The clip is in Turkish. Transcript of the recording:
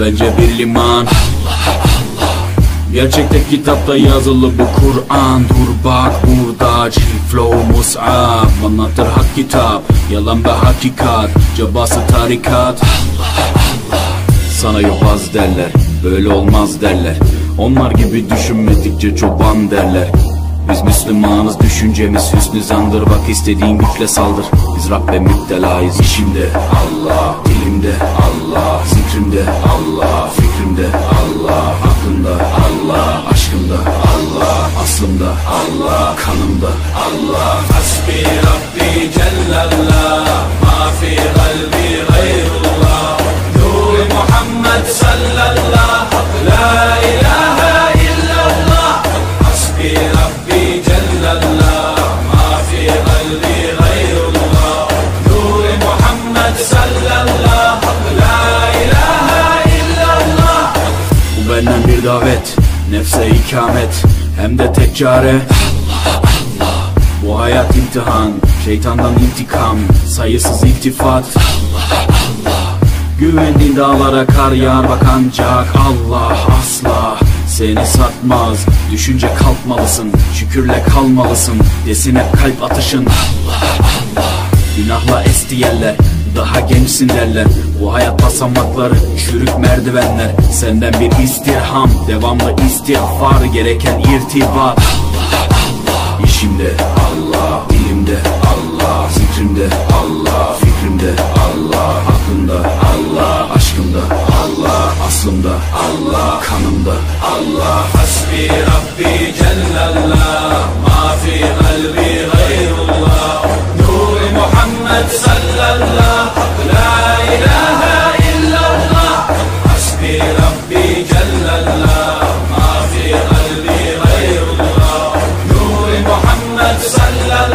bence bir liman. Gerçekte kitapta yazılı bu Kur'an. Dur bak burada flow mus'ab, anlatır hak kitap, yalan ve hakikat, cabası tarikat. Sana yobaz derler, böyle olmaz derler, onlar gibi düşünmedikçe çoban derler. Biz Müslümanız, düşüncemiz hüsnü zandır, bak istediğin güçle saldır. Biz Rabbe müptelayız, işimde Allah, dilimde Allah, zikrimde Allah, fikrimde Allah, aklımda Allah, aşkımda Allah, aslımda Allah, kanımda Allah. Hasbi Rabbi Cellallah, ma fi kalbi gayrullah, Nur Muhammed sallallahu, la ilahe illallah. Hasbi Rabbi Cellallah, ma fi kalbi gayrullah, Nur Muhammed sallallahu, la ilahe illallah. Bu benden bir davet, nefse ikamet, hem de tek çare Allah Allah. Bu hayat imtihan, şeytandan intikam, sayısız iltifat Allah Allah. Güvendiğin dağlara kar yağar bak ancak Allah asla seni satmaz. Düşünce kalkmalısın, şükürle kalmalısın, desin hep kalp atışın Allah Allah. Günahla esti yerler, daha gençsin derler, bu hayat basamakları, çürük merdivenler. Senden bir istirham, devamlı istiğfar, gereken irtibat Allah Allah. İşimde Allah, dilimde Allah, zikrimde Allah, fikrimde Allah, aklımda Allah, aşkımda Allah, aslımda Allah, kanımda Allah. Hasbi Rabbi Cellallah, ma fi kalbi gayrullah, Nur Muhammed sallallahu, la ilahe illallah. Hasbi Rabbi Cellallah, ma fi kalbi gayrullah, Nur Muhammed sallallahu.